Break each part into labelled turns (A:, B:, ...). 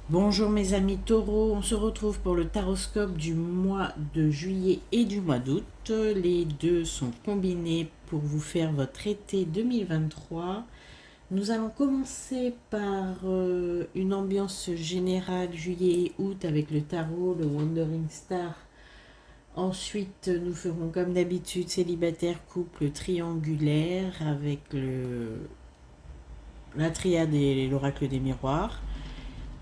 A: Bonjour mes amis taureaux, on se retrouve pour le taroscope du mois de juillet et du mois d'août. Les deux sont combinés pour vous faire votre été 2023. Nous allons commencer par une ambiance générale juillet et août avec le tarot, le Wandering Star. Ensuite, nous ferons comme d'habitude célibataire, couple triangulaire avec la triade et l'oracle des miroirs.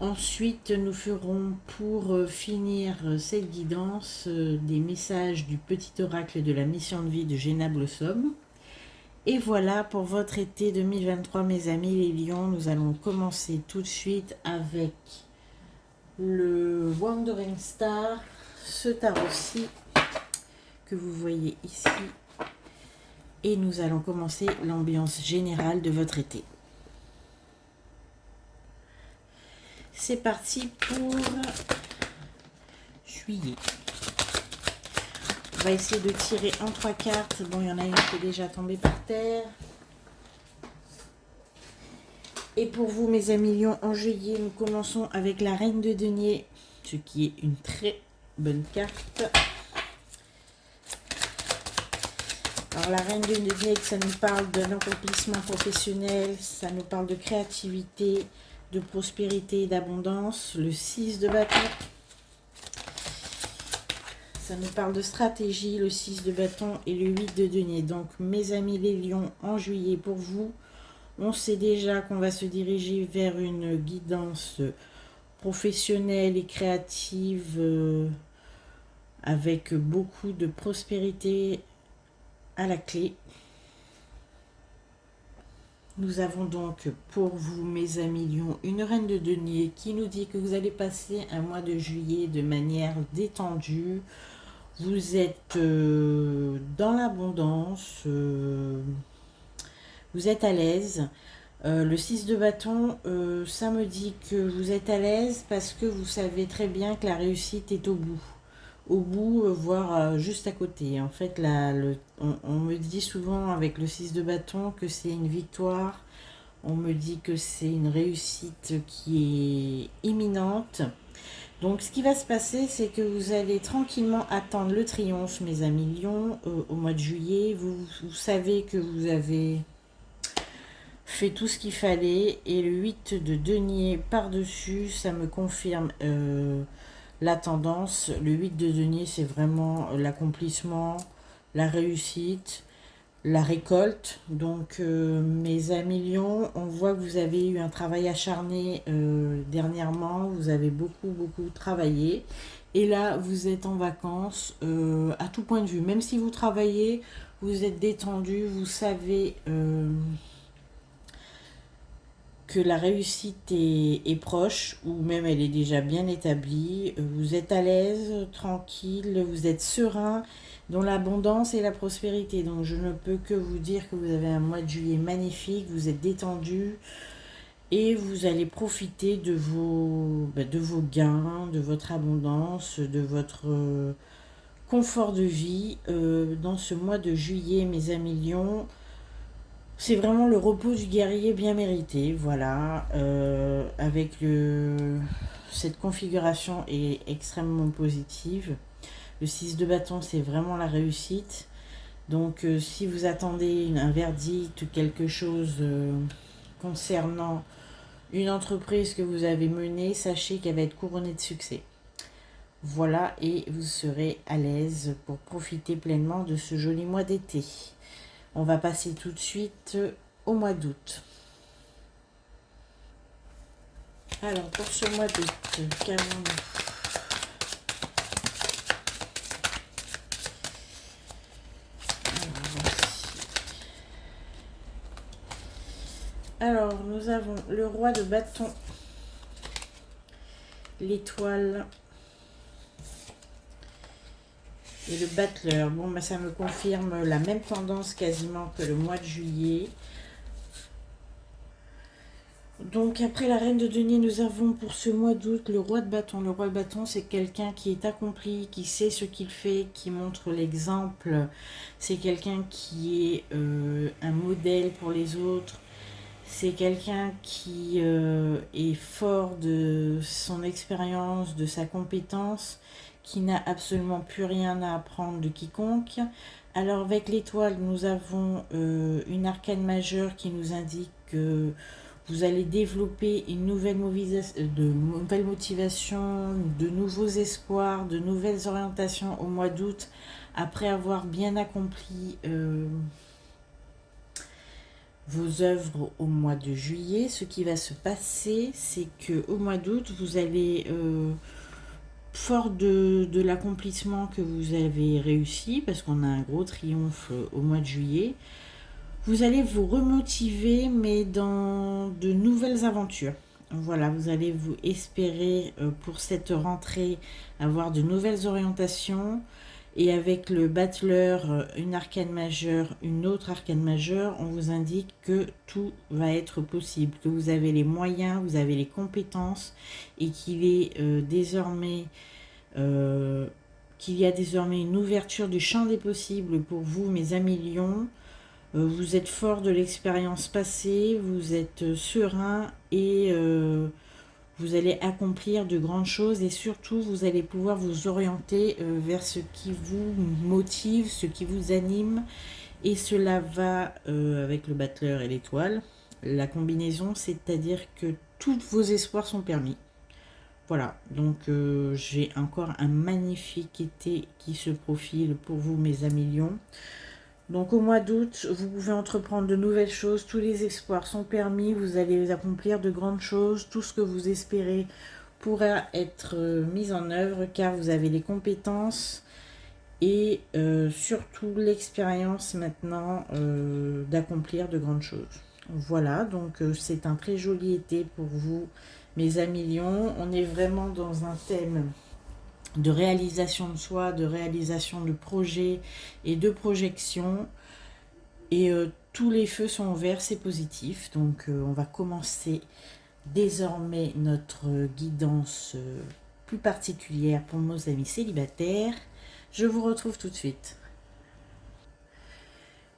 A: Ensuite, nous ferons pour finir cette guidance des messages du petit oracle de la mission de vie de Géna Blossom. Et voilà pour votre été 2023, mes amis les lions. Nous allons commencer tout de suite avec le Wandering Star, ce tarot-ci que vous voyez ici. Et nous allons commencer l'ambiance générale de votre été. C'est parti pour juillet. On va essayer de tirer en 3 cartes. Bon, il y en a une qui est déjà tombée par terre. Et pour vous, mes amis lions, en juillet, nous commençons avec la reine de denier, ce qui est une très bonne carte. Alors, la reine de denier, ça nous parle d'un accomplissement professionnel, ça nous parle de créativité, de prospérité et d'abondance. Le 6 de bâton, ça nous parle de stratégie, le 6 de bâton et le 8 de denier. Donc, mes amis les lions, en juillet, pour vous, on sait déjà qu'on va se diriger vers une guidance professionnelle et créative avec beaucoup de prospérité à la clé. Nous avons donc pour vous, mes amis lions, une reine de denier qui nous dit que vous allez passer un mois de juillet de manière détendue. Vous êtes dans l'abondance, vous êtes à l'aise. Le 6 de bâton, ça me dit que vous êtes à l'aise parce que vous savez très bien que la réussite est au bout. Au bout, voire juste à côté. En fait, on me dit souvent avec le 6 de bâton que c'est une victoire. On me dit que c'est une réussite qui est imminente. Donc, ce qui va se passer, c'est que vous allez tranquillement attendre le triomphe, mes amis lions, au mois de juillet. Vous savez que vous avez fait tout ce qu'il fallait. Et le 8 de denier par-dessus, ça me confirme la tendance. Le 8 de denier, c'est vraiment l'accomplissement, la réussite, la récolte. Donc, mes amis lions, on voit que vous avez eu un travail acharné dernièrement. Vous avez beaucoup travaillé. Et là, vous êtes en vacances à tout point de vue. Même si vous travaillez, vous êtes détendu. Vous savez que la réussite est proche ou même elle est déjà bien établie. Vous êtes à l'aise, tranquille, vous êtes serein dans l'abondance et la prospérité. Donc je ne peux que vous dire que vous avez un mois de juillet magnifique, vous êtes détendu et vous allez profiter de vos gains, de votre abondance, de votre confort de vie dans ce mois de juillet, mes amis lions. C'est vraiment le repos du guerrier bien mérité, voilà, avec cette configuration est extrêmement positive. Le 6 de bâton, c'est vraiment la réussite. Donc, si vous attendez un verdict, quelque chose concernant une entreprise que vous avez menée, sachez qu'elle va être couronnée de succès. Voilà, et vous serez à l'aise pour profiter pleinement de ce joli mois d'été. On va passer tout de suite au mois d'août. Alors, pour ce mois d'août, qu'avons-nous ? Alors, nous avons le roi de bâton, l'étoile et le battleur. Bon, bah, ça me confirme la même tendance quasiment que le mois de juillet. Donc après la reine de denier, nous avons pour ce mois d'août le roi de bâton. Le roi de bâton, c'est quelqu'un qui est accompli, qui sait ce qu'il fait, qui montre l'exemple. C'est quelqu'un qui est un modèle pour les autres. C'est quelqu'un qui est fort de son expérience, de sa compétence, qui n'a absolument plus rien à apprendre de quiconque. Alors avec l'étoile, nous avons une arcane majeure qui nous indique que vous allez développer une nouvelle motivation, de nouveaux espoirs, de nouvelles orientations au mois d'août, après avoir bien accompli vos œuvres au mois de juillet. Ce qui va se passer, c'est que au mois d'août, vous allez, fort de l'accomplissement que vous avez réussi, parce qu'on a un gros triomphe au mois de juillet, vous allez vous remotiver, mais dans de nouvelles aventures. Voilà, vous allez vous espérer pour cette rentrée avoir de nouvelles orientations. Et avec le battleur, une arcane majeure, une autre arcane majeure, on vous indique que tout va être possible, que vous avez les moyens, vous avez les compétences, et qu'il est qu'il y a désormais une ouverture du champ des possibles pour vous, mes amis lions. Vous êtes fort de l'expérience passée, vous êtes serein et vous allez accomplir de grandes choses, et surtout vous allez pouvoir vous orienter vers ce qui vous motive, ce qui vous anime, et cela va avec le battleur et l'étoile, la combinaison, c'est-à-dire que tous vos espoirs sont permis. Voilà, donc j'ai encore un magnifique été qui se profile pour vous, mes amis lions. Donc au mois d'août, vous pouvez entreprendre de nouvelles choses, tous les espoirs sont permis, vous allez accomplir de grandes choses, tout ce que vous espérez pourra être mis en œuvre, car vous avez les compétences et surtout l'expérience maintenant d'accomplir de grandes choses. Voilà, donc c'est un très joli été pour vous, mes amis lions. On est vraiment dans un thème de réalisation de soi, de réalisation de projets et de projections. Et tous les feux sont ouverts, c'est positif. Donc on va commencer désormais notre guidance plus particulière pour nos amis célibataires. Je vous retrouve tout de suite.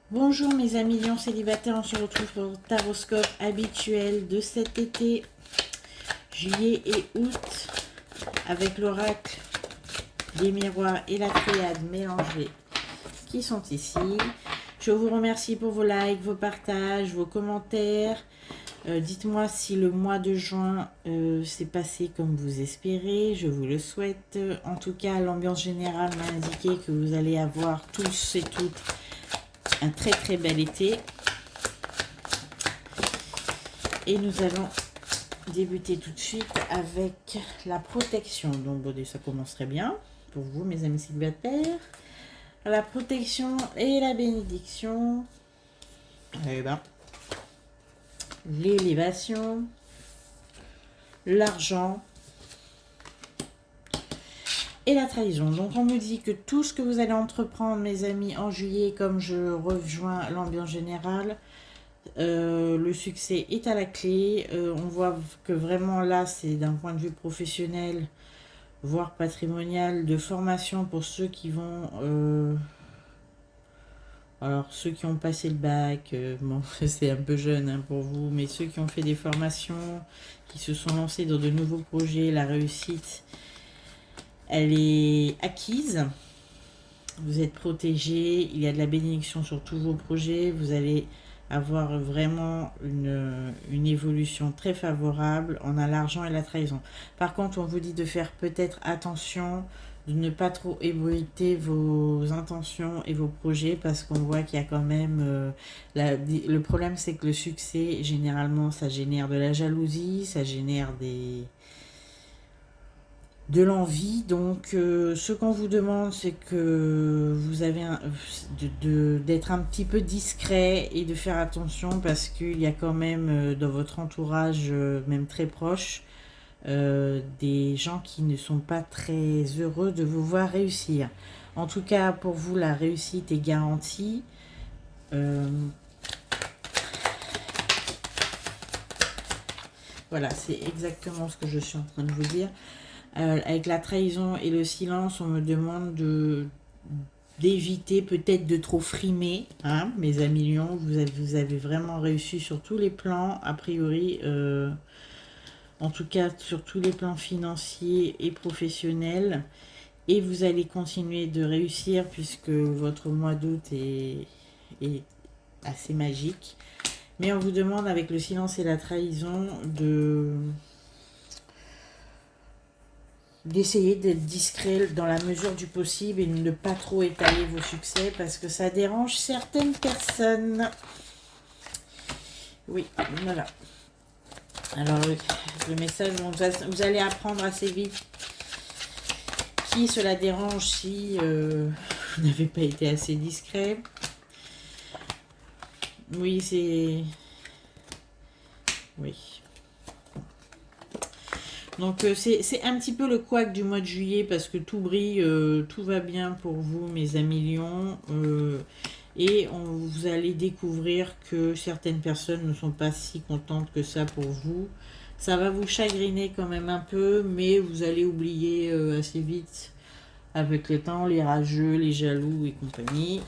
A: Bonjour mes amis lions célibataires, on se retrouve pour le taroscope habituel de cet été, juillet et août, avec l'oracle des miroirs et la triade mélangée qui sont ici. Je vous remercie pour vos likes, vos partages, vos commentaires. Dites-moi si le mois de juin s'est passé comme vous espérez, je vous le souhaite. En tout cas, l'ambiance générale m'a indiqué que vous allez avoir tous et toutes un très très bel été. Et nous allons débuter tout de suite avec la protection. Donc bon, ça commence très bien pour vous, mes amis célibataires. La protection et la bénédiction. Eh ben, l'élévation, l'argent et la trahison. Donc on me dit que tout ce que vous allez entreprendre, mes amis, en juillet, comme je rejoins l'ambiance générale, le succès est à la clé. On voit que vraiment là, c'est d'un point de vue professionnel, voire patrimonial, de formation pour ceux qui vont... alors, ceux qui ont passé le bac, bon, c'est un peu jeune hein, pour vous, mais ceux qui ont fait des formations, qui se sont lancés dans de nouveaux projets, la réussite, elle est acquise. Vous êtes protégés, il y a de la bénédiction sur tous vos projets, vous allez avoir vraiment une évolution très favorable. On a l'argent et la trahison. Par contre, on vous dit de faire peut-être attention, de ne pas trop ébruiter vos intentions et vos projets, parce qu'on voit qu'il y a quand même... le problème, c'est que le succès, généralement, ça génère de la jalousie, ça génère de l'envie. Donc ce qu'on vous demande, c'est que vous avez d'être un petit peu discret et de faire attention, parce qu'il y a quand même dans votre entourage, même très proche, des gens qui ne sont pas très heureux de vous voir réussir. En tout cas, pour vous, la réussite est garantie. Voilà, c'est exactement ce que je suis en train de vous dire. Avec la trahison et le silence, on me demande d'éviter peut-être de trop frimer, hein, mes amis lions. Vous avez vraiment réussi sur tous les plans, a priori, en tout cas sur tous les plans financiers et professionnels. Et vous allez continuer de réussir puisque votre mois d'août est assez magique. Mais on vous demande avec le silence et la trahison d'essayer d'être discret dans la mesure du possible et de ne pas trop étaler vos succès parce que ça dérange certaines personnes. Oui, voilà. Alors le message, vous allez apprendre assez vite qui cela dérange si vous n'avez pas été assez discret. Oui, c'est... Oui. Donc c'est un petit peu le couac du mois de juillet parce que tout brille, tout va bien pour vous mes amis lions. Et vous allez découvrir que certaines personnes ne sont pas si contentes que ça pour vous. Ça va vous chagriner quand même un peu, mais vous allez oublier assez vite avec le temps les rageux, les jaloux et compagnie.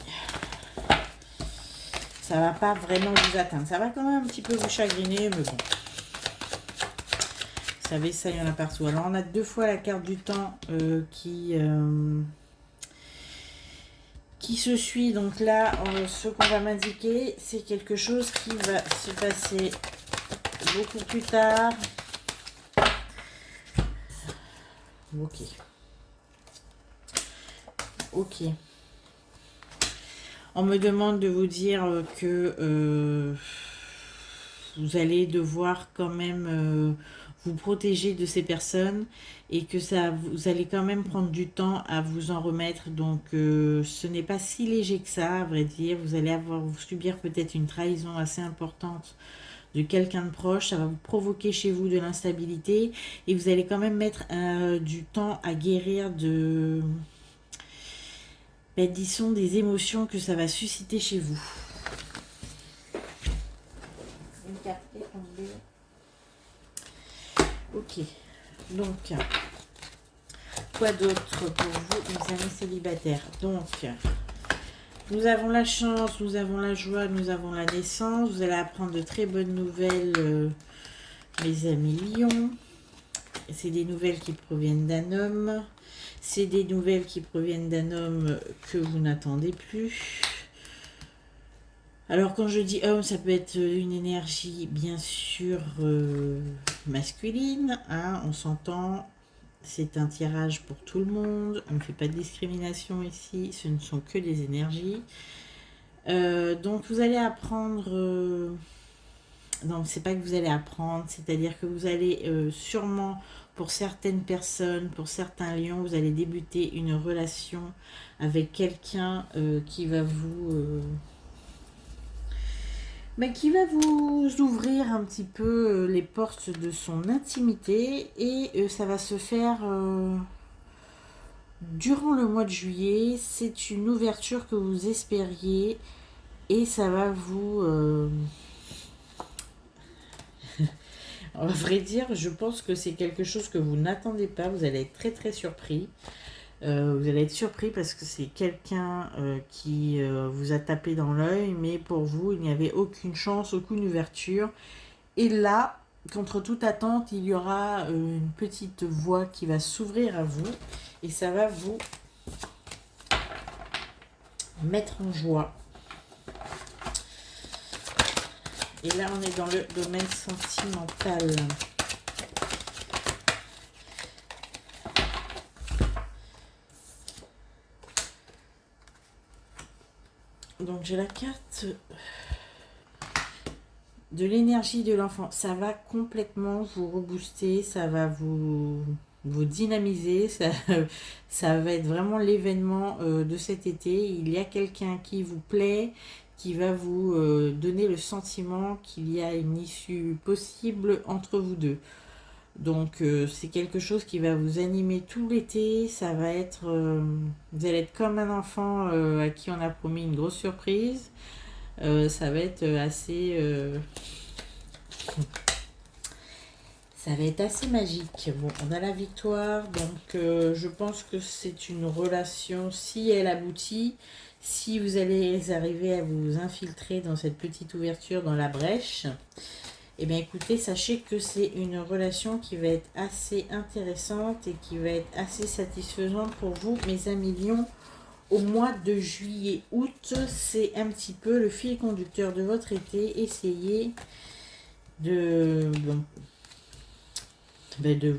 A: Ça va pas vraiment vous atteindre. Ça va quand même un petit peu vous chagriner, mais bon. Vous savez, ça, il y en a partout. Alors, on a 2 fois la carte du temps qui se suit. Donc là, ce qu'on va m'indiquer, c'est quelque chose qui va se passer beaucoup plus tard. Ok. Ok. On me demande de vous dire que vous allez devoir quand même vous protéger de ces personnes et que vous allez quand même prendre du temps à vous en remettre. Donc ce n'est pas si léger que ça, à vrai dire. Vous allez subir peut-être une trahison assez importante de quelqu'un de proche. Ça va vous provoquer chez vous de l'instabilité et vous allez quand même mettre du temps à guérir de... disons des émotions que ça va susciter chez vous. Une carte est tombée. Ok, donc quoi d'autre pour vous, mes amis célibataires? Donc nous avons la chance, nous avons la joie, nous avons la naissance. Vous allez apprendre de très bonnes nouvelles, mes amis lions. C'est des nouvelles qui proviennent d'un homme. C'est des nouvelles qui proviennent d'un homme que vous n'attendez plus. Alors quand je dis homme, ça peut être une énergie bien sûr masculine, hein, on s'entend, c'est un tirage pour tout le monde, on ne fait pas de discrimination ici, ce ne sont que des énergies. Donc vous allez apprendre, non c'est pas que vous allez apprendre, c'est-à-dire que vous allez sûrement, pour certaines personnes, pour certains lions, vous allez débuter une relation avec quelqu'un qui va vous... mais qui va vous ouvrir un petit peu les portes de son intimité et ça va se faire durant le mois de juillet. C'est une ouverture que vous espériez et ça va vous... à vrai dire, je pense que c'est quelque chose que vous n'attendez pas. Vous allez être très très surpris. Vous allez être surpris parce que c'est quelqu'un qui vous a tapé dans l'œil, mais pour vous, il n'y avait aucune chance, aucune ouverture. Et là, contre toute attente, il y aura une petite voie qui va s'ouvrir à vous et ça va vous mettre en joie. Et là, on est dans le domaine sentimental. Donc j'ai la carte de l'énergie de l'enfant. Ça va complètement vous rebooster, ça va vous dynamiser, ça va être vraiment l'événement de cet été. Il y a quelqu'un qui vous plaît, qui va vous donner le sentiment qu'il y a une issue possible entre vous deux. Donc c'est quelque chose qui va vous animer tout l'été. Ça va être, vous allez être comme un enfant à qui on a promis une grosse surprise. Ça va être assez, Ça va être assez magique. Bon, on a la victoire, donc je pense que c'est une relation, si elle aboutit, si vous allez arriver à vous infiltrer dans cette petite ouverture, dans la brèche, eh bien écoutez, sachez que c'est une relation qui va être assez intéressante et qui va être assez satisfaisante pour vous, mes amis lions. Au mois de juillet-août, c'est un petit peu le fil conducteur de votre été. Essayez de, bon, de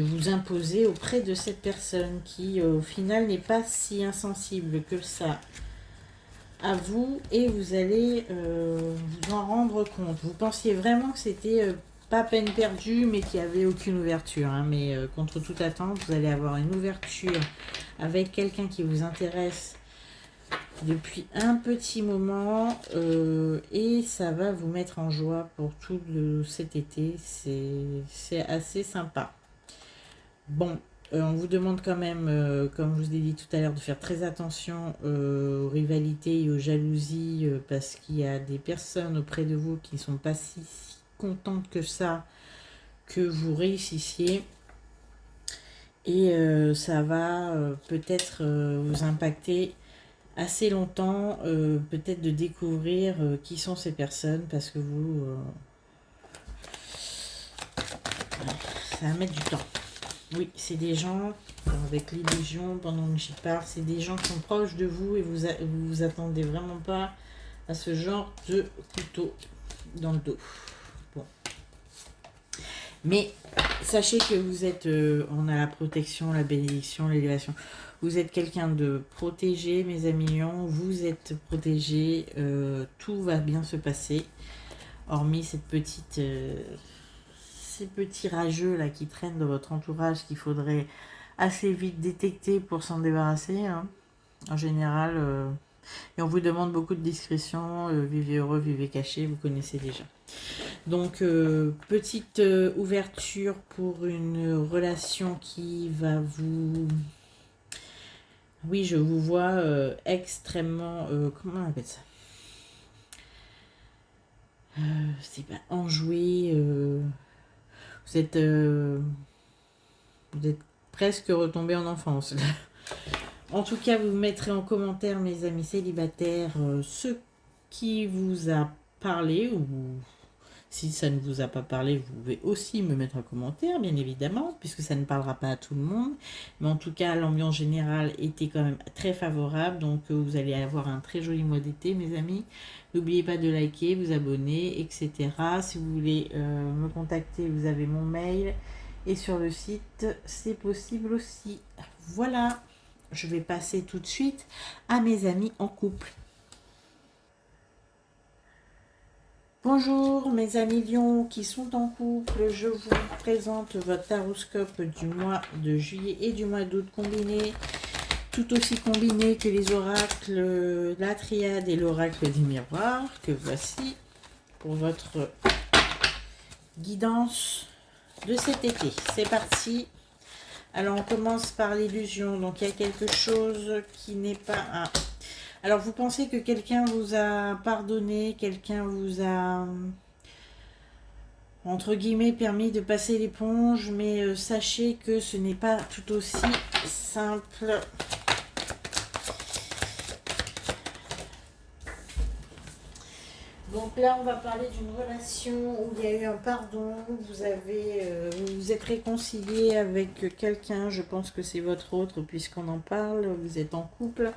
A: vous imposer auprès de cette personne qui, au final, n'est pas si insensible que ça à vous, et vous allez vous en rendre compte. Vous pensiez vraiment que c'était pas peine perdue, mais qu'il n'y avait aucune ouverture. Hein, mais contre toute attente, vous allez avoir une ouverture avec quelqu'un qui vous intéresse depuis un petit moment et ça va vous mettre en joie pour tout cet été. C'est assez sympa. Bon, on vous demande quand même, comme je vous ai dit tout à l'heure, de faire très attention aux rivalités et aux jalousies parce qu'il y a des personnes auprès de vous qui ne sont pas si contentes que ça que vous réussissiez. Et ça va peut-être vous impacter assez longtemps, peut-être de découvrir qui sont ces personnes parce que vous... ça va mettre du temps. Oui, c'est des gens, avec l'illusion, pendant que j'y parle, c'est des gens qui sont proches de vous et vous attendez vraiment pas à ce genre de couteau dans le dos. Bon. Mais sachez que vous êtes, on a la protection, la bénédiction, l'élévation. Vous êtes quelqu'un de protégé, mes amis lions. Vous êtes protégé. Tout va bien se passer. Hormis cette petite, ces petits rageux là qui traînent dans votre entourage qu'il faudrait assez vite détecter pour s'en débarrasser. Hein. En général, et on vous demande beaucoup de discrétion. Vivez heureux, vivez caché. Vous connaissez déjà. Donc, petite ouverture pour une relation qui va vous... Oui, je vous vois extrêmement... comment on appelle ça c'est pas enjoué. Vous êtes presque retombé en enfance. En tout cas, vous mettrez en commentaire, mes amis célibataires, ce qui vous a parlé ou... Si ça ne vous a pas parlé, vous pouvez aussi me mettre un commentaire, bien évidemment, puisque ça ne parlera pas à tout le monde. Mais en tout cas, l'ambiance générale était quand même très favorable. Donc, vous allez avoir un très joli mois d'été, mes amis. N'oubliez pas de liker, vous abonner, etc. Si vous voulez me contacter, vous avez mon mail. Et sur le site, c'est possible aussi. Voilà, je vais passer tout de suite à mes amis en couple. Bonjour mes amis lions qui sont en couple, je vous présente votre taroscope du mois de juillet et du mois d'août combiné, tout aussi combiné que les oracles, la triade et l'oracle des miroirs, que voici pour votre guidance de cet été. C'est parti. Alors on commence par l'illusion, donc il y a quelque chose qui n'est pas un... Alors, vous pensez que quelqu'un vous a pardonné, quelqu'un vous a, entre guillemets, permis de passer l'éponge, mais sachez que ce n'est pas tout aussi simple. Donc là, on va parler d'une relation où il y a eu un pardon, vous vous êtes réconcilié avec quelqu'un, je pense que c'est votre autre puisqu'on en parle, vous êtes en couple,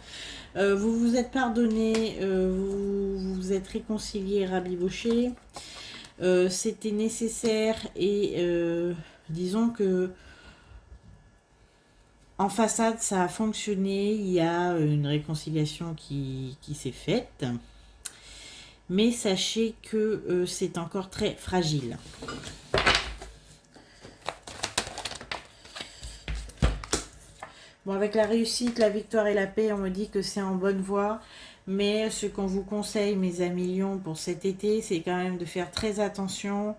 A: vous vous êtes pardonné, vous vous êtes réconcilié, rabiboché, c'était nécessaire et disons que en façade ça a fonctionné, il y a une réconciliation qui s'est faite. Mais sachez que c'est encore très fragile. Bon, avec la réussite, la victoire et la paix, on me dit que c'est en bonne voie. Mais ce qu'on vous conseille, mes amis lions, pour cet été, c'est quand même de faire très attention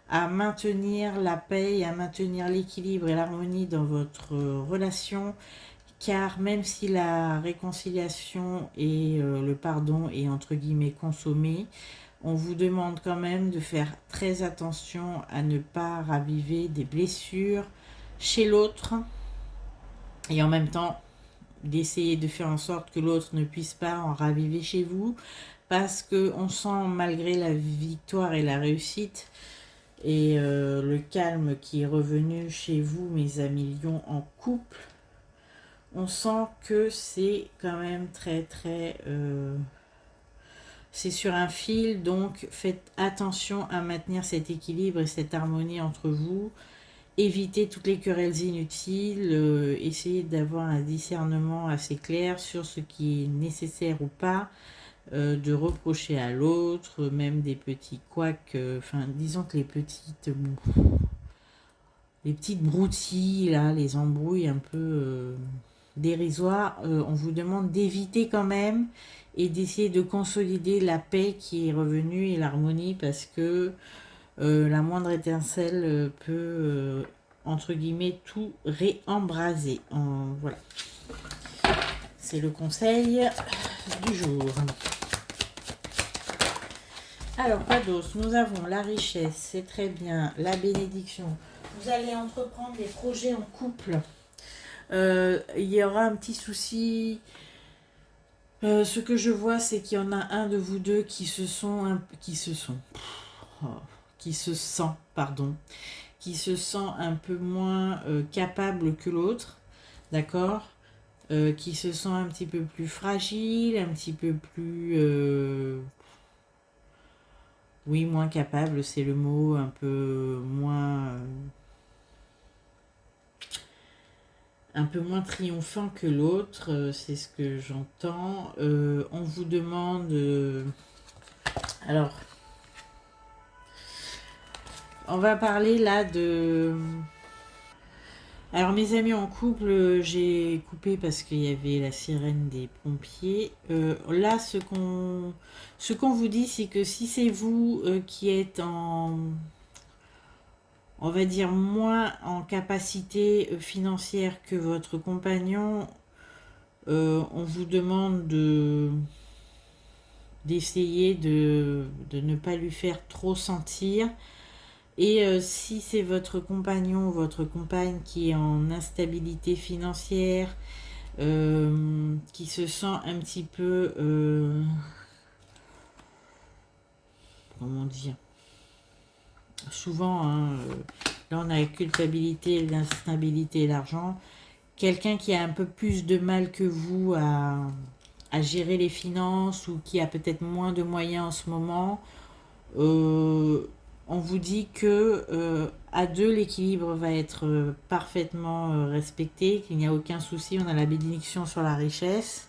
A: à maintenir la paix et à maintenir l'équilibre et l'harmonie dans votre relation. Car même si la réconciliation et le pardon est entre guillemets consommé, On vous demande quand même de faire très attention à ne pas raviver des blessures chez l'autre et en même temps d'essayer de faire en sorte que l'autre ne puisse pas en raviver chez vous, parce que on sent, malgré la victoire et la réussite et le calme qui est revenu chez vous, mes amis lions en couple, on sent que c'est quand même très c'est sur un fil, donc faites attention à maintenir cet équilibre et cette harmonie entre vous. Évitez toutes les querelles inutiles, essayez d'avoir un discernement assez clair sur ce qui est nécessaire ou pas, de reprocher à l'autre, même des petits couacs, enfin disons que les petites broutilles, là, les embrouilles un peu dérisoires, on vous demande d'éviter quand même et d'essayer de consolider la paix qui est revenue et l'harmonie, parce que la moindre étincelle peut, entre guillemets, tout réembraser. Voilà. C'est le conseil du jour. Alors, pas d'autre. Nous avons la richesse, c'est très bien. La bénédiction. Vous allez entreprendre des projets en couple. Il y aura un petit souci. Ce que je vois, c'est qu'il y en a un de vous deux qui se sent un peu moins capable que l'autre, d'accord, qui se sent un petit peu plus fragile, un petit peu plus, oui, moins capable, c'est le mot, un peu moins triomphant que l'autre, c'est ce que j'entends. On vous demande, alors, on va parler là de... Alors mes amis en couple, j'ai coupé parce qu'il y avait la sirène des pompiers. Là, ce qu'on vous dit, c'est que si c'est vous qui êtes on va dire, moins en capacité financière que votre compagnon, on vous demande d'essayer de ne pas lui faire trop sentir. Et si c'est votre compagnon ou votre compagne qui est en instabilité financière, qui se sent un petit peu, comment dire, souvent, hein, là on a la culpabilité, l'instabilité et l'argent, quelqu'un qui a un peu plus de mal que vous à gérer les finances, ou qui a peut-être moins de moyens en ce moment, on vous dit que à deux, l'équilibre va être parfaitement respecté, qu'il n'y a aucun souci, on a la bénédiction sur la richesse,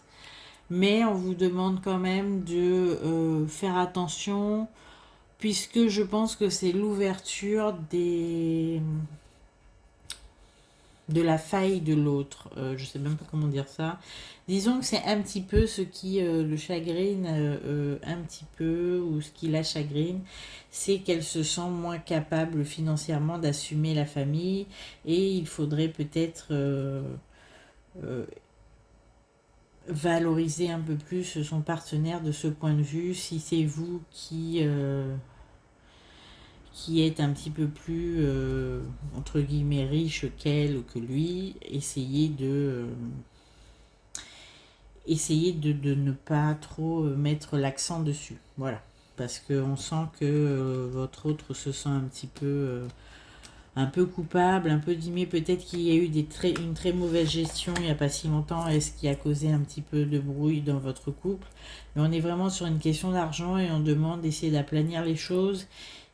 A: mais on vous demande quand même de faire attention, puisque je pense que c'est l'ouverture de la faille de l'autre. Je sais même pas comment dire ça. Disons que c'est un petit peu ce qui le chagrine un petit peu, ou ce qui la chagrine, c'est qu'elle se sent moins capable financièrement d'assumer la famille, et il faudrait peut-être valoriser un peu plus son partenaire de ce point de vue. Si c'est vous qui est un petit peu plus, entre guillemets, riche qu'elle ou que lui, essayez de ne pas trop mettre l'accent dessus. Voilà. Parce qu'on sent que votre autre se sent un peu coupable, un peu dimé. Peut-être qu'il y a eu une très mauvaise gestion il n'y a pas si longtemps, et ce qui a causé un petit peu de brouille dans votre couple. Mais on est vraiment sur une question d'argent, et on demande d'essayer d'aplanir les choses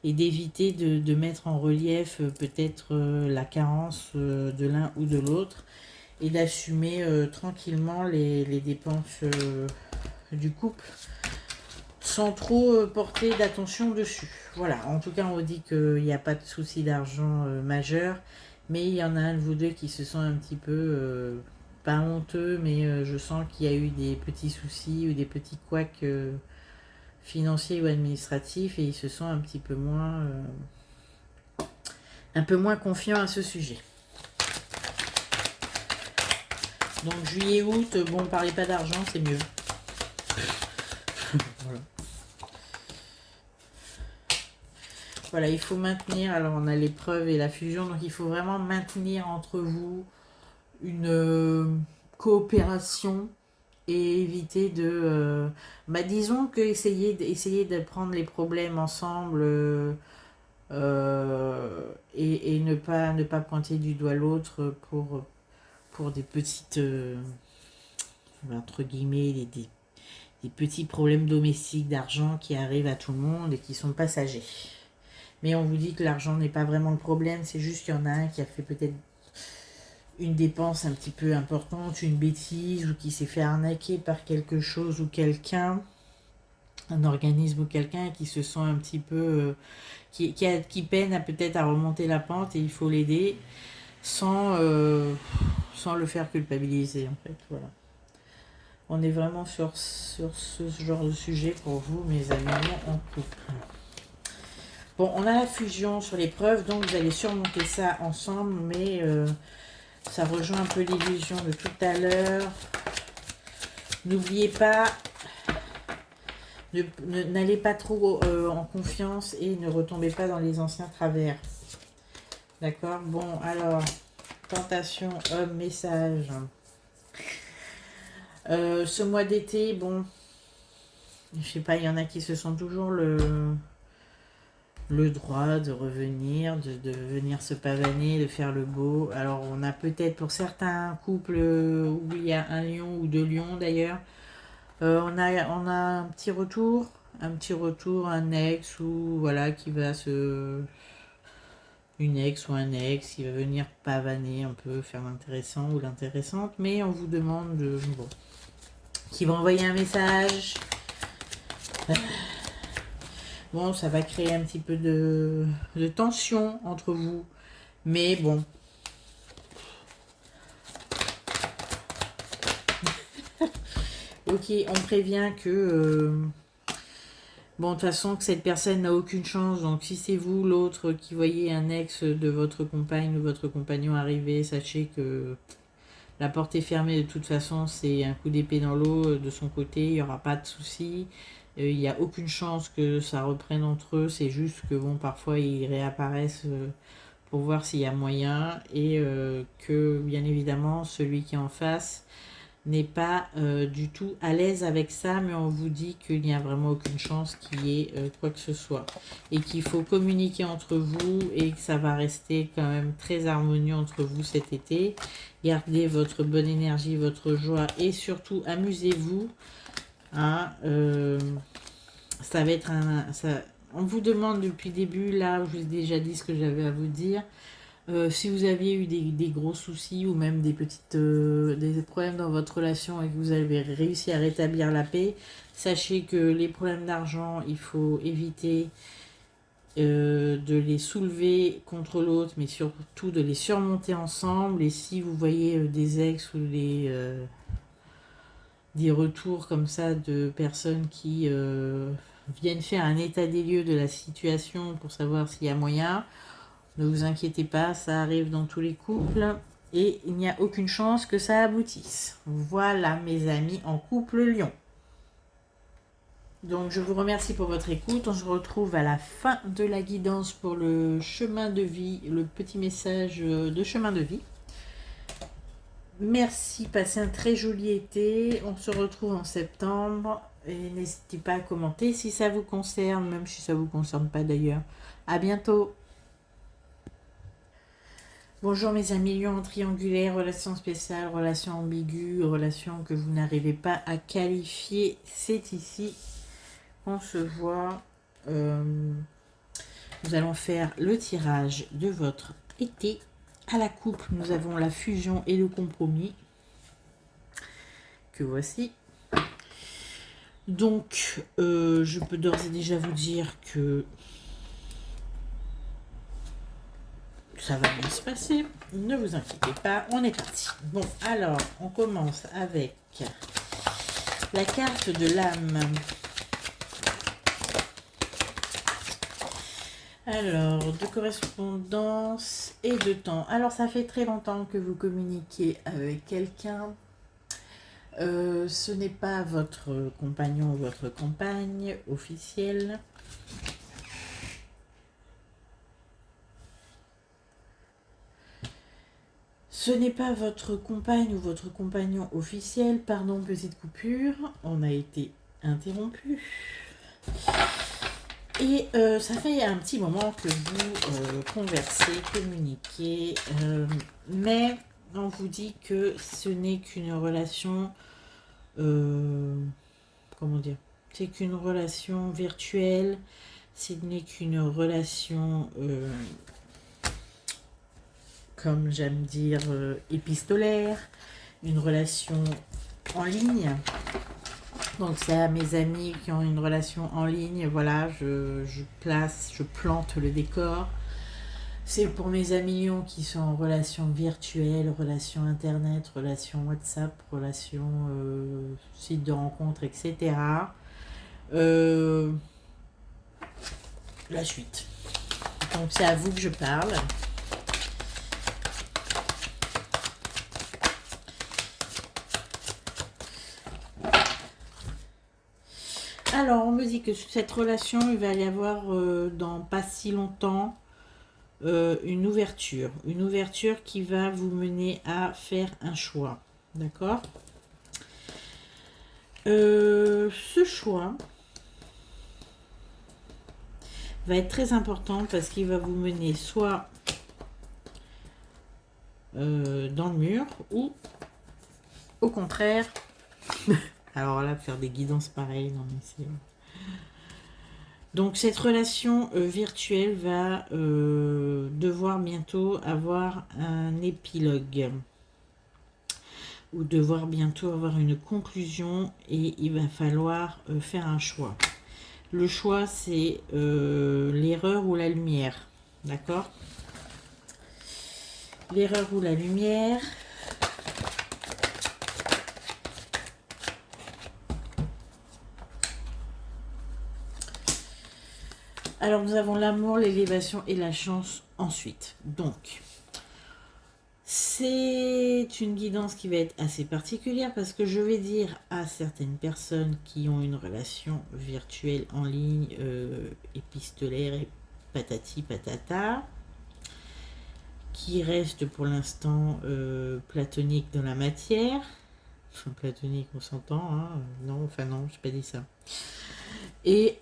A: et d'éviter de mettre en relief peut-être la carence de l'un ou de l'autre, et d'assumer tranquillement les dépenses du couple sans trop porter d'attention dessus. Voilà, en tout cas on vous dit qu'il n'y a pas de souci d'argent majeur, mais il y en a un de vous deux qui se sent un petit peu, pas honteux, mais je sens qu'il y a eu des petits soucis ou des petits couacs financiers ou administratifs, et il se sent un peu moins confiant à ce sujet. Donc juillet, août, bon, parlez pas d'argent, c'est mieux. Voilà. Voilà, il faut maintenir, alors on a l'épreuve et la fusion, donc il faut vraiment maintenir entre vous une coopération et éviter de... disons que essayer de prendre les problèmes ensemble et ne pas pointer du doigt l'autre pour des petites, entre guillemets, des petits problèmes domestiques d'argent qui arrivent à tout le monde et qui sont passagers. Mais on vous dit que l'argent n'est pas vraiment le problème, c'est juste qu'il y en a un qui a fait peut-être une dépense un petit peu importante, une bêtise, ou qui s'est fait arnaquer par quelque chose ou quelqu'un, un organisme ou quelqu'un qui se sent un petit peu... qui peine à peut-être à remonter la pente et il faut l'aider sans le faire culpabiliser en fait. Voilà. On est vraiment sur ce genre de sujet pour vous, mes amis, en couple. Bon, on a la fusion sur l'épreuve, donc vous allez surmonter ça ensemble, mais ça rejoint un peu l'illusion de tout à l'heure. N'oubliez pas, n'allez pas trop en confiance et ne retombez pas dans les anciens travers. D'accord? Bon, alors, tentation, homme, message. Ce mois d'été, bon, je sais pas, il y en a qui se sentent toujours le droit de revenir, de venir se pavaner, de faire le beau. Alors on a peut-être pour certains couples où il y a un lion ou deux lions d'ailleurs, on a un petit retour, un ex ou voilà qui va une ex ou un ex qui va venir pavaner un peu, faire l'intéressant ou l'intéressante, mais on vous demande bon, qui va envoyer un message. Bon, ça va créer un petit peu de tension entre vous. Mais bon. Ok, on prévient que... bon, de toute façon, que cette personne n'a aucune chance. Donc, si c'est vous, l'autre, qui voyez un ex de votre compagne ou votre compagnon arriver, sachez que la porte est fermée. De toute façon, c'est un coup d'épée dans l'eau de son côté. Il n'y aura pas de souci. Il n'y a aucune chance que ça reprenne entre eux. C'est juste que, bon, parfois, ils réapparaissent pour voir s'il y a moyen. Et que, bien évidemment, celui qui est en face n'est pas du tout à l'aise avec ça. Mais on vous dit qu'il n'y a vraiment aucune chance qu'il y ait quoi que ce soit. Et qu'il faut communiquer entre vous et que ça va rester quand même très harmonieux entre vous cet été. Gardez votre bonne énergie, votre joie et surtout amusez-vous. Hein, ça va être on vous demande depuis le début, là, je vous ai déjà dit ce que j'avais à vous dire. Si vous aviez eu des gros soucis ou même des problèmes dans votre relation et que vous avez réussi à rétablir la paix, sachez que les problèmes d'argent, il faut éviter de les soulever contre l'autre, mais surtout de les surmonter ensemble. Et si vous voyez des ex ou des retours comme ça de personnes qui viennent faire un état des lieux de la situation pour savoir s'il y a moyen, ne vous inquiétez pas, ça arrive dans tous les couples et il n'y a aucune chance que ça aboutisse. Voilà mes amis en couple lion. Donc je vous remercie pour votre écoute. On se retrouve à la fin de la guidance pour le chemin de vie, le petit message de chemin de vie. Merci, passez un très joli été. On se retrouve en septembre. Et n'hésitez pas à commenter si ça vous concerne, même si ça ne vous concerne pas d'ailleurs. À bientôt. Bonjour mes amis lions triangulaires, relation spéciale, relation ambiguë, relation que vous n'arrivez pas à qualifier. C'est ici qu'on se voit. Nous allons faire le tirage de votre été. À la coupe, nous avons la fusion et le compromis. Que voici. Donc, je peux d'ores et déjà vous dire que ça va bien se passer. Ne vous inquiétez pas, on est parti. Bon, alors, on commence avec la carte de l'âme. Alors, de correspondance et de temps. Alors, ça fait très longtemps que vous communiquez avec quelqu'un. Ce n'est pas votre compagnon ou votre compagne officielle. Ce n'est pas votre compagne ou votre compagnon officiel, pardon, petite coupure, on a été interrompu. Et ça fait un petit moment que vous conversez, communiquez, mais on vous dit que ce n'est qu'une relation, comment dire, c'est qu'une relation virtuelle, ce n'est qu'une relation, comme j'aime dire, épistolaire, une relation en ligne. Donc c'est à mes amis qui ont une relation en ligne, voilà, je plante le décor. C'est pour mes amis Lions qui sont en relation virtuelle, relation internet, relation WhatsApp, relation site de rencontre, etc. La suite. Donc c'est à vous que je parle. Alors, on me dit que cette relation, il va y avoir dans pas si longtemps une ouverture qui va vous mener à faire un choix, d'accord. Ce choix va être très important parce qu'il va vous mener soit dans le mur ou au contraire alors là, faire des guidances pareilles, non mais c'est... Donc cette relation virtuelle va devoir bientôt avoir un épilogue. Ou devoir bientôt avoir une conclusion et il va falloir faire un choix. Le choix, c'est l'erreur ou la lumière. D'accord ? L'erreur ou la lumière... Alors, nous avons l'amour, l'élévation et la chance ensuite. Donc, c'est une guidance qui va être assez particulière parce que je vais dire à certaines personnes qui ont une relation virtuelle en ligne, épistolaire et patati patata, qui reste pour l'instant platonique dans la matière. Enfin, platonique, on s'entend, hein. Non, enfin non, je n'ai pas dit ça. Et...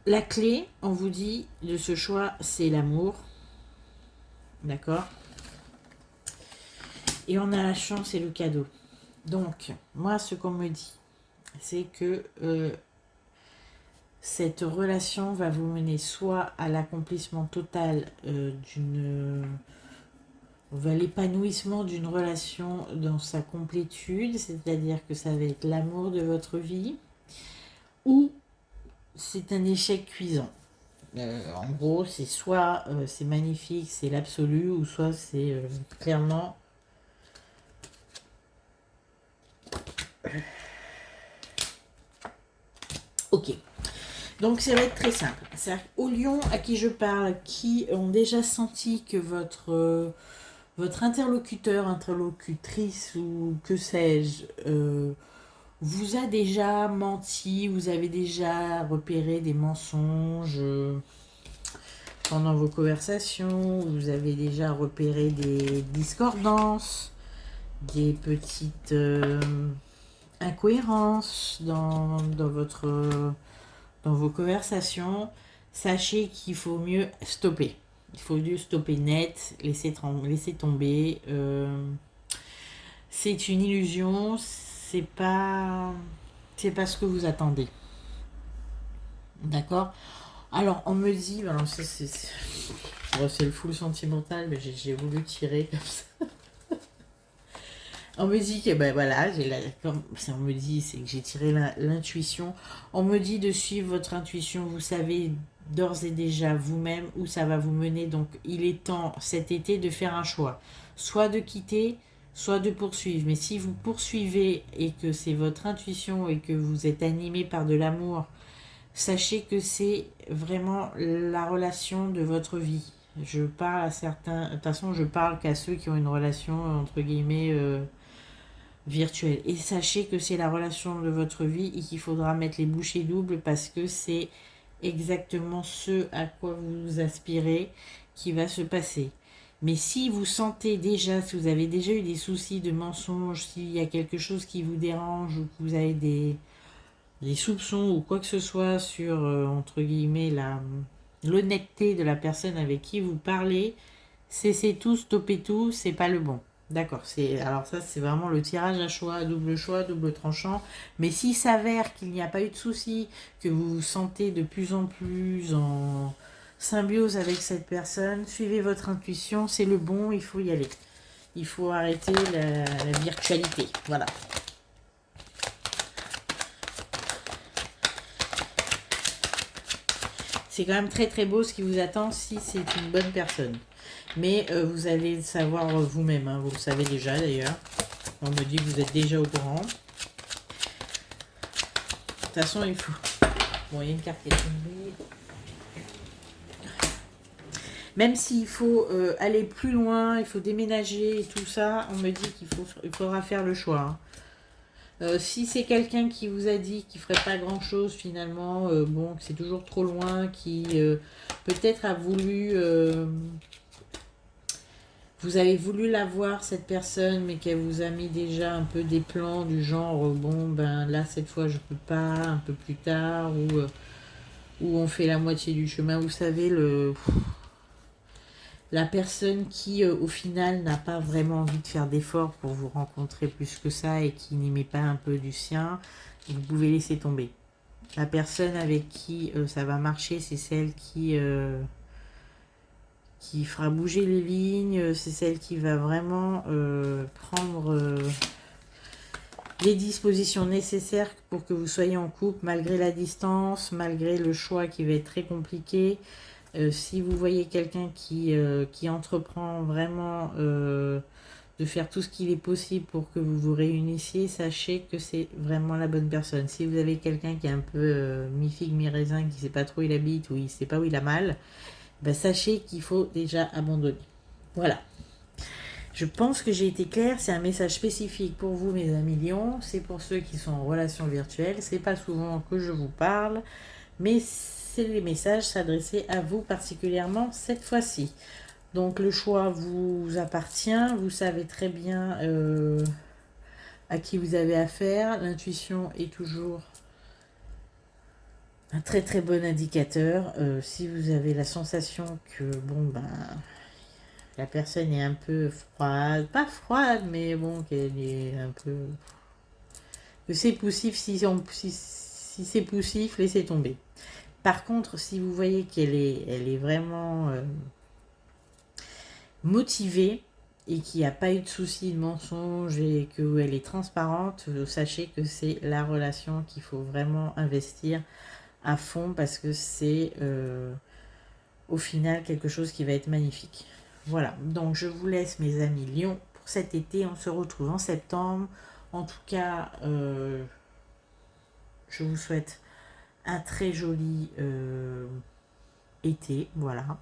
A: la clé, on vous dit, de ce choix, c'est l'amour. D'accord ? Et on a la chance et le cadeau. Donc, moi, ce qu'on me dit, c'est que cette relation va vous mener soit à l'accomplissement total l'épanouissement d'une relation dans sa complétude, c'est-à-dire que ça va être l'amour de votre vie, ou c'est un échec cuisant. En gros, c'est soit c'est magnifique, c'est l'absolu, ou soit c'est clairement... Ok. Donc, ça va être très simple. Aux lions à qui je parle, qui ont déjà senti que votre interlocuteur, interlocutrice, ou que sais-je... vous a déjà menti, vous avez déjà repéré des mensonges pendant vos conversations, vous avez déjà repéré des discordances, des petites incohérences dans vos conversations. Sachez qu'il faut mieux stopper. Il faut mieux stopper net, laisser tomber. C'est une illusion, c'est pas ce que vous attendez. D'accord ? Alors, on me dit, alors c'est le full sentimental, mais j'ai voulu tirer comme ça. On me dit que, ben voilà, on me dit, c'est que j'ai tiré l'intuition. On me dit de suivre votre intuition, vous savez d'ores et déjà vous-même où ça va vous mener. Donc, il est temps cet été de faire un choix. Soit de quitter, soit de poursuivre. Mais si vous poursuivez et que c'est votre intuition et que vous êtes animé par de l'amour, sachez que c'est vraiment la relation de votre vie. Je parle à certains... De toute façon, je parle qu'à ceux qui ont une relation, entre guillemets, virtuelle. Et sachez que c'est la relation de votre vie et qu'il faudra mettre les bouchées doubles parce que c'est exactement ce à quoi vous aspirez qui va se passer. Mais si vous sentez déjà, si vous avez déjà eu des soucis de mensonges, s'il y a quelque chose qui vous dérange ou que vous avez des soupçons ou quoi que ce soit sur, entre guillemets, l'honnêteté de la personne avec qui vous parlez, cessez tout, stoppez tout, c'est pas le bon. D'accord, alors ça c'est vraiment le tirage à choix, double tranchant. Mais s'il s'avère qu'il n'y a pas eu de souci, que vous vous sentez de plus en plus en symbiose avec cette personne, suivez votre intuition, c'est le bon, il faut y aller. Il faut arrêter la virtualité. Voilà. C'est quand même très très beau ce qui vous attend si c'est une bonne personne. Mais vous allez le savoir vous-même, hein, vous le savez déjà d'ailleurs. On me dit que vous êtes déjà au courant. De toute façon, il faut... Bon, il y a une carte qui est tombée. Même s'il faut aller plus loin, il faut déménager et tout ça, on me dit qu'il faudra faire le choix. Hein. Si c'est quelqu'un qui vous a dit qu'il ferait pas grand chose finalement, bon, que c'est toujours trop loin, qui peut-être a voulu, vous avez voulu la voir cette personne, mais qu'elle vous a mis déjà un peu des plans du genre, bon ben là cette fois je peux pas, un peu plus tard, ou on fait la moitié du chemin, vous savez la personne qui, au final, n'a pas vraiment envie de faire d'efforts pour vous rencontrer plus que ça et qui n'y met pas un peu du sien, vous pouvez laisser tomber. La personne avec qui ça va marcher, c'est celle qui fera bouger les lignes, c'est celle qui va vraiment prendre les dispositions nécessaires pour que vous soyez en couple, malgré la distance, malgré le choix qui va être très compliqué. Si vous voyez quelqu'un qui entreprend vraiment de faire tout ce qu'il est possible pour que vous vous réunissiez, sachez que c'est vraiment la bonne personne. Si vous avez quelqu'un qui est un peu mi-figue, mi-raisin, qui ne sait pas trop où il habite ou il ne sait pas où il a mal, ben sachez qu'il faut déjà abandonner. Voilà. Je pense que j'ai été claire, c'est un message spécifique pour vous mes amis lions, c'est pour ceux qui sont en relation virtuelle, c'est pas souvent que je vous parle, mais les messages s'adressaient à vous particulièrement cette fois-ci. Donc le choix vous appartient, vous savez très bien à qui vous avez affaire. L'intuition est toujours un très très bon indicateur. Si vous avez la sensation que bon ben la personne est un peu froide, pas froide, mais bon qu'elle est un peu... que c'est poussif, si c'est poussif, laissez tomber. Par contre, si vous voyez qu'elle est vraiment motivée et qu'il n'y a pas eu de soucis de mensonge et qu'elle est transparente, sachez que c'est la relation qu'il faut vraiment investir à fond parce que c'est au final quelque chose qui va être magnifique. Voilà, donc je vous laisse mes amis Lions pour cet été, on se retrouve en septembre. En tout cas, je vous souhaite un très joli été, voilà.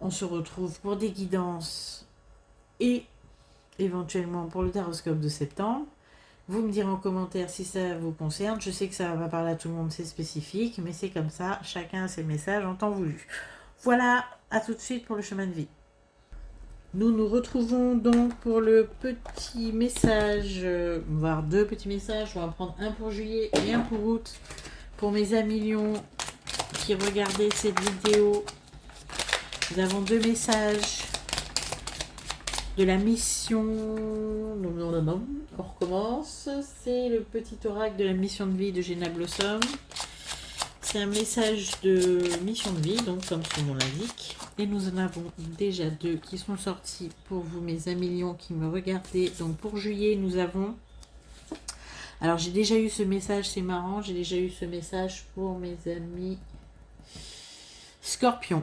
A: On se retrouve pour des guidances et éventuellement pour le taroscope de septembre. Vous me direz en commentaire si ça vous concerne. Je sais que ça va pas parler à tout le monde, c'est spécifique, mais c'est comme ça, chacun a ses messages en temps voulu. Voilà, à tout de suite pour le chemin de vie. Nous nous retrouvons donc pour le petit message, voire deux petits messages. On va en prendre un pour juillet et un pour août. Pour mes amis lions qui regardaient cette vidéo, nous avons deux messages de la mission. On recommence. C'est le petit oracle de la mission de vie de Géna Blossom. C'est un message de mission de vie, donc comme son nom l'indique. Et nous en avons déjà deux qui sont sortis pour vous, mes amis lions qui me regardez. Donc pour juillet, nous avons... Alors j'ai déjà eu ce message, c'est marrant. J'ai déjà eu ce message pour mes amis Scorpion.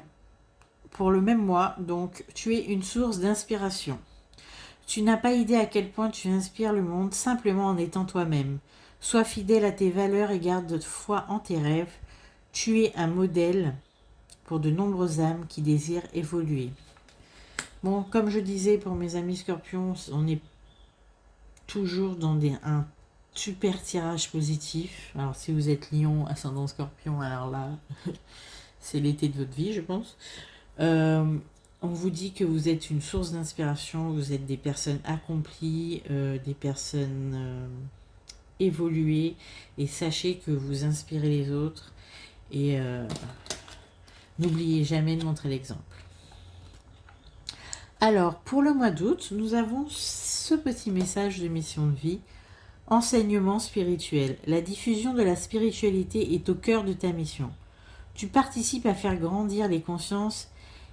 A: Pour le même mois, donc tu es une source d'inspiration. Tu n'as pas idée à quel point tu inspires le monde simplement en étant toi-même. Sois fidèle à tes valeurs et garde foi en tes rêves. Tu es un modèle pour de nombreuses âmes qui désirent évoluer. Bon, comme je disais pour mes amis Scorpions, on est toujours dans un super tirage positif. Alors si vous êtes Lion, ascendant Scorpion, alors là, c'est l'été de votre vie, je pense. On vous dit que vous êtes une source d'inspiration, vous êtes des personnes accomplies, des personnes évoluées, et sachez que vous inspirez les autres, et n'oubliez jamais de montrer l'exemple. Alors, pour le mois d'août, nous avons ce petit message de mission de vie. Enseignement spirituel. La diffusion de la spiritualité est au cœur de ta mission. Tu participes à faire grandir les consciences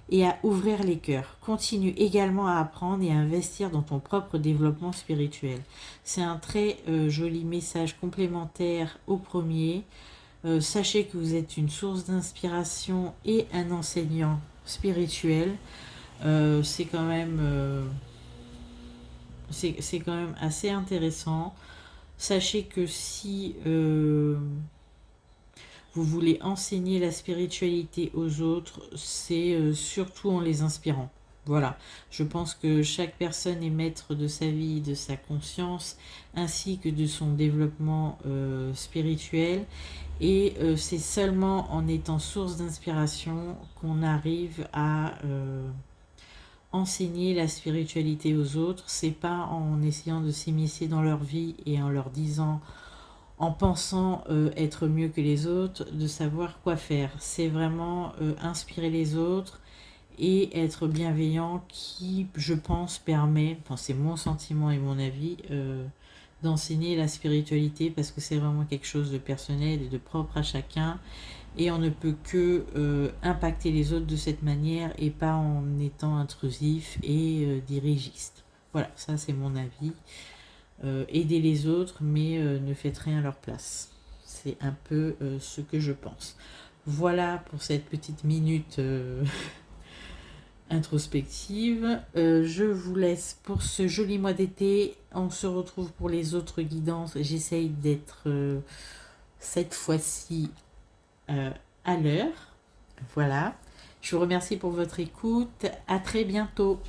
A: et à ouvrir les cœurs. Continue également à apprendre et à investir dans ton propre développement spirituel. C'est un très joli message complémentaire au premier. Sachez que vous êtes une source d'inspiration et un enseignant spirituel. C'est quand même assez intéressant. Sachez que si vous voulez enseigner la spiritualité aux autres, c'est surtout en les inspirant. Voilà, je pense que chaque personne est maître de sa vie, de sa conscience, ainsi que de son développement spirituel. Et c'est seulement en étant source d'inspiration qu'on arrive à enseigner la spiritualité aux autres. C'est pas en essayant de s'immiscer dans leur vie et en leur disant, en pensant être mieux que les autres, de savoir quoi faire. C'est vraiment inspirer les autres et être bienveillant qui, je pense, permet, enfin c'est mon sentiment et mon avis, d'enseigner la spiritualité, parce que c'est vraiment quelque chose de personnel et de propre à chacun, et on ne peut que impacter les autres de cette manière et pas en étant intrusif et dirigiste. Voilà, ça c'est mon avis. Aidez les autres, mais ne faites rien à leur place. C'est un peu ce que je pense. Voilà pour cette petite minute introspective. Je vous laisse pour ce joli mois d'été. On se retrouve pour les autres guidances. J'essaye d'être cette fois-ci à l'heure. Voilà. Je vous remercie pour votre écoute. À très bientôt.